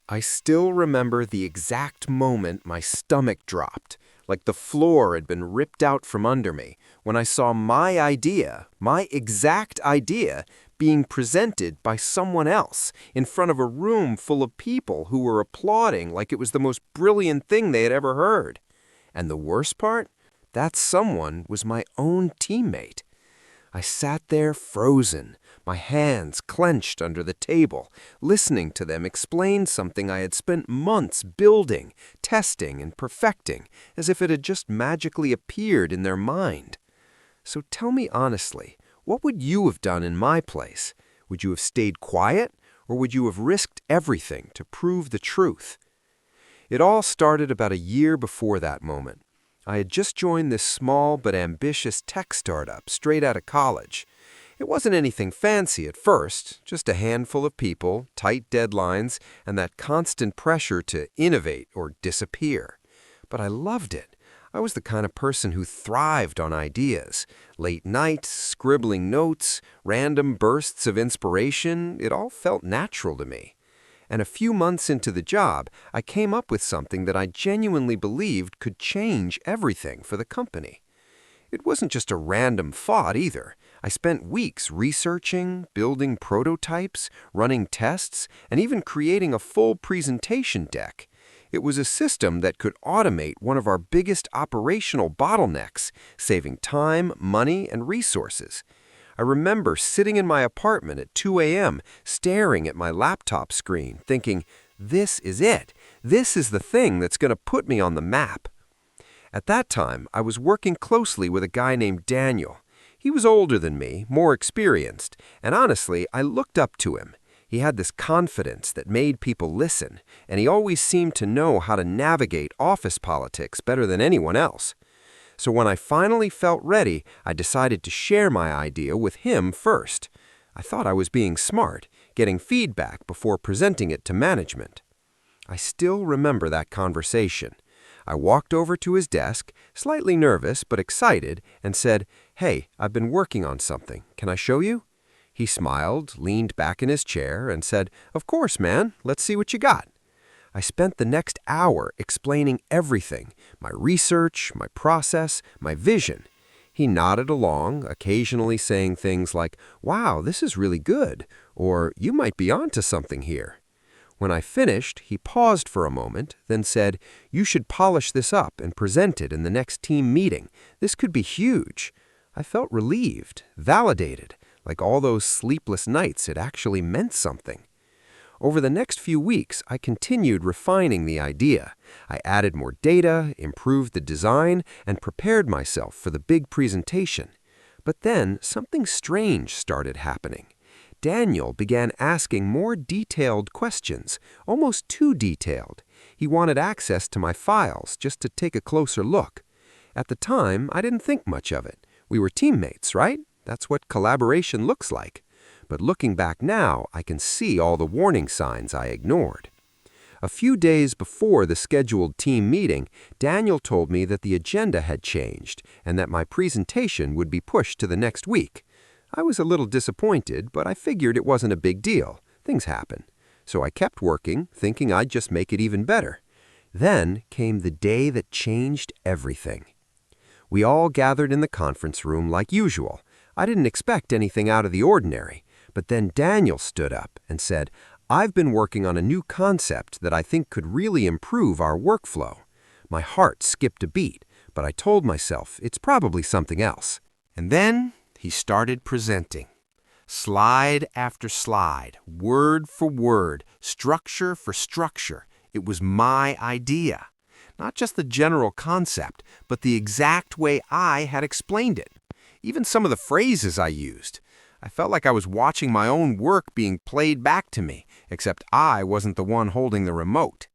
I still remember the exact moment my stomach dropped, like the floor had been ripped out from under me, when I saw my exact idea, being presented by someone else in front of a room full of people who were applauding like it was the most brilliant thing they had ever heard. And the worst part? That someone was my own teammate. I sat there frozen, my hands clenched under the table, listening to them explain something I had spent months building, testing, and perfecting, as if it had just magically appeared in their mind. So tell me honestly, what would you have done in my place? Would you have stayed quiet, or would you have risked everything to prove the truth? It all started about a year before that moment. I had just joined this small but ambitious tech startup straight out of college. It wasn't anything fancy at first, just a handful of people, tight deadlines, and that constant pressure to innovate or disappear. But I loved it. I was the kind of person who thrived on ideas. Late nights, scribbling notes, random bursts of inspiration, it all felt natural to me. And a few months into the job, I came up with something that I genuinely believed could change everything for the company. It wasn't just a random thought either. I spent weeks researching, building prototypes, running tests, and even creating a full presentation deck. It was a system that could automate one of our biggest operational bottlenecks, saving time, money, and resources. I remember sitting in my apartment at 2 a.m., staring at my laptop screen, thinking, this is it. This is the thing that's going to put me on the map. At that time, I was working closely with a guy named Daniel. He was older than me, more experienced, and honestly, I looked up to him. He had this confidence that made people listen, and he always seemed to know how to navigate office politics better than anyone else. So when I finally felt ready, I decided to share my idea with him first. I thought I was being smart, getting feedback before presenting it to management. I still remember that conversation. I walked over to his desk, slightly nervous but excited, and said, "Hey, I've been working on something. Can I show you?" He smiled, leaned back in his chair, and said, "Of course, man. Let's see what you got." I spent the next hour explaining everything, my research, my process, my vision. He nodded along, occasionally saying things like, "Wow, this is really good," or "You might be onto something here." When I finished, he paused for a moment, then said, "You should polish this up and present it in the next team meeting. This could be huge." I felt relieved, validated, like all those sleepless nights had actually meant something. Over the next few weeks, I continued refining the idea. I added more data, improved the design, and prepared myself for the big presentation. But then something strange started happening. Daniel began asking more detailed questions, almost too detailed. He wanted access to my files just to take a closer look. At the time, I didn't think much of it. We were teammates, right? That's what collaboration looks like. But looking back now, I can see all the warning signs I ignored. A few days before the scheduled team meeting, Daniel told me that the agenda had changed and that my presentation would be pushed to the next week. I was a little disappointed, but I figured it wasn't a big deal. Things happen. So I kept working, thinking I'd just make it even better. Then came the day that changed everything. We all gathered in the conference room like usual. I didn't expect anything out of the ordinary. But then Daniel stood up and said, "I've been working on a new concept that I think could really improve our workflow." My heart skipped a beat, but I told myself it's probably something else. And then he started presenting. Slide after slide, word for word, structure for structure. It was my idea. Not just the general concept, but the exact way I had explained it. Even some of the phrases I used. I felt like I was watching my own work being played back to me, except I wasn't the one holding the remote.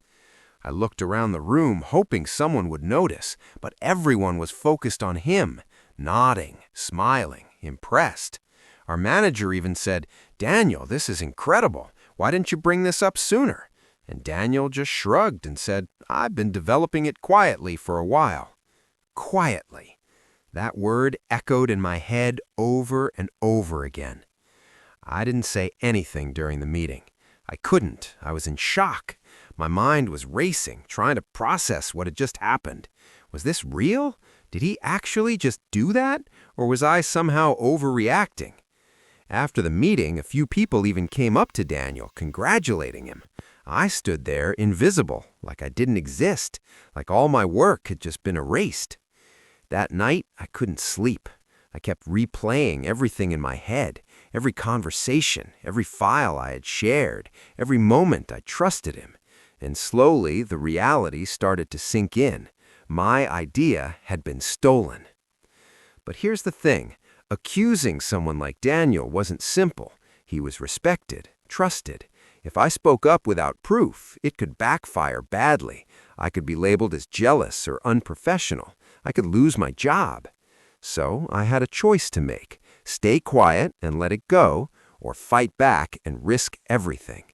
I looked around the room, hoping someone would notice, but everyone was focused on him, nodding, smiling, impressed. Our manager even said, "Daniel, this is incredible. Why didn't you bring this up sooner?" And Daniel just shrugged and said, "I've been developing it quietly for a while." Quietly. That word echoed in my head over and over again. I didn't say anything during the meeting. I couldn't. I was in shock. My mind was racing, trying to process what had just happened. Was this real? Did he actually just do that? Or was I somehow overreacting? After the meeting, a few people even came up to Daniel, congratulating him. I stood there, invisible, like I didn't exist, like all my work had just been erased. That night, I couldn't sleep. I kept replaying everything in my head, every conversation, every file I had shared, every moment I trusted him. And slowly, the reality started to sink in. My idea had been stolen. But here's the thing. Accusing someone like Daniel wasn't simple. He was respected, trusted. If I spoke up without proof, it could backfire badly. I could be labeled as jealous or unprofessional. I could lose my job. So I had a choice to make. Stay quiet and let it go, or fight back and risk everything.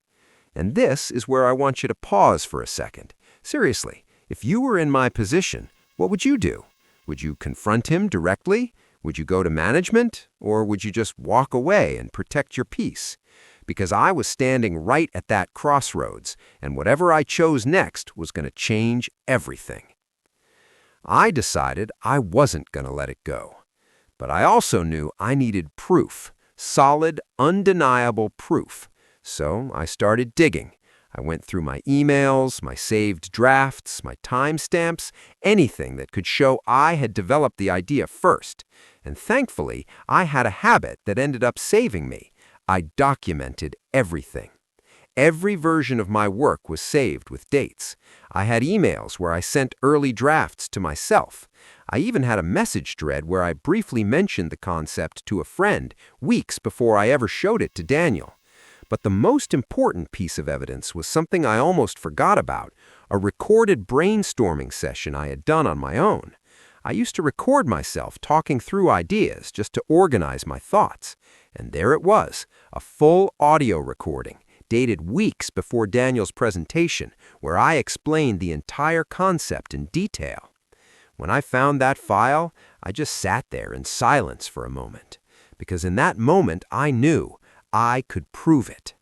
And this is where I want you to pause for a second. Seriously, if you were in my position, what would you do? Would you confront him directly? Would you go to management? Or would you just walk away and protect your peace? Because I was standing right at that crossroads, and whatever I chose next was going to change everything. I decided I wasn't going to let it go. But I also knew I needed proof, solid, undeniable proof. So I started digging. I went through my emails, my saved drafts, my timestamps, anything that could show I had developed the idea first. And thankfully, I had a habit that ended up saving me. I documented everything. Every version of my work was saved with dates. I had emails where I sent early drafts to myself. I even had a message thread where I briefly mentioned the concept to a friend weeks before I ever showed it to Daniel. But the most important piece of evidence was something I almost forgot about, a recorded brainstorming session I had done on my own. I used to record myself talking through ideas just to organize my thoughts. And there it was, a full audio recording, dated weeks before Daniel's presentation, where I explained the entire concept in detail. When I found that file, I just sat there in silence for a moment, because in that moment I knew I could prove it.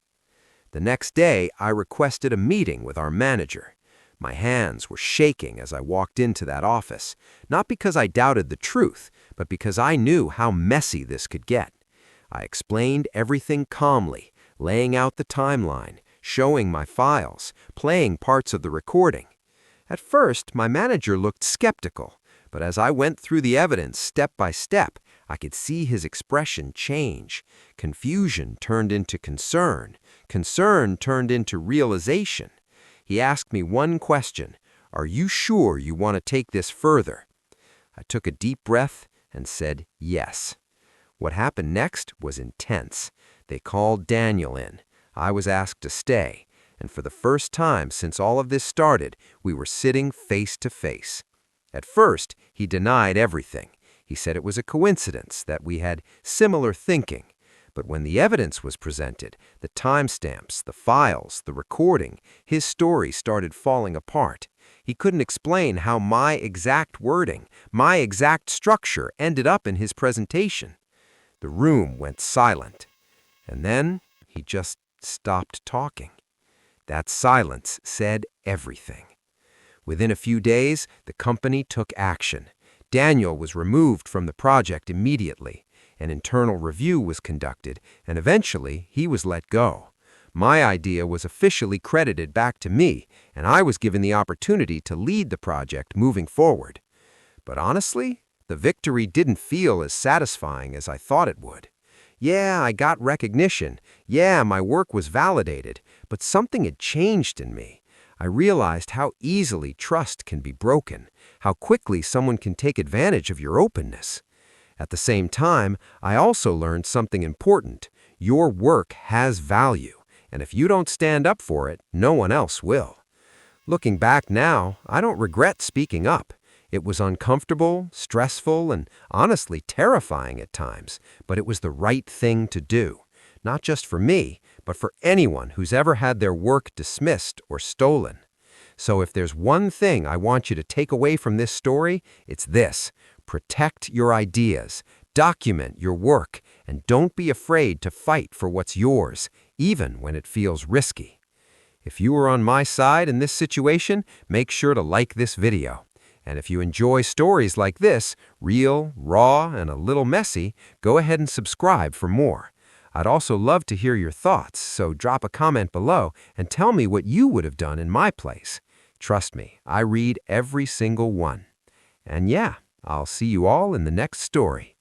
The next day, I requested a meeting with our manager. My hands were shaking as I walked into that office, not because I doubted the truth, but because I knew how messy this could get. I explained everything calmly, laying out the timeline, showing my files, playing parts of the recording. At first, my manager looked skeptical, but as I went through the evidence step by step, I could see his expression change. Confusion turned into concern. Concern turned into realization. He asked me one question: "Are you sure you want to take this further?" I took a deep breath and said yes. What happened next was intense. They called Daniel in. I was asked to stay, and for the first time since all of this started, we were sitting face to face. At first, he denied everything. He said it was a coincidence that we had similar thinking. But when the evidence was presented, the timestamps, the files, the recording, his story started falling apart. He couldn't explain how my exact wording, my exact structure ended up in his presentation. The room went silent. And then he just stopped talking. That silence said everything. Within a few days, the company took action. Daniel was removed from the project immediately. An internal review was conducted, and eventually he was let go. My idea was officially credited back to me, and I was given the opportunity to lead the project moving forward. But honestly, the victory didn't feel as satisfying as I thought it would. Yeah, I got recognition. Yeah, my work was validated, but something had changed in me. I realized how easily trust can be broken, how quickly someone can take advantage of your openness. At the same time, I also learned something important. Your work has value, and if you don't stand up for it, no one else will. Looking back now, I don't regret speaking up. It was uncomfortable, stressful, and honestly terrifying at times, but it was the right thing to do. Not just for me, but for anyone who's ever had their work dismissed or stolen. So if there's one thing I want you to take away from this story, it's this: protect your ideas, document your work, and don't be afraid to fight for what's yours, even when it feels risky. If you were on my side in this situation, make sure to like this video. And if you enjoy stories like this, real, raw, and a little messy, go ahead and subscribe for more. I'd also love to hear your thoughts, so drop a comment below and tell me what you would have done in my place. Trust me, I read every single one. And yeah, I'll see you all in the next story.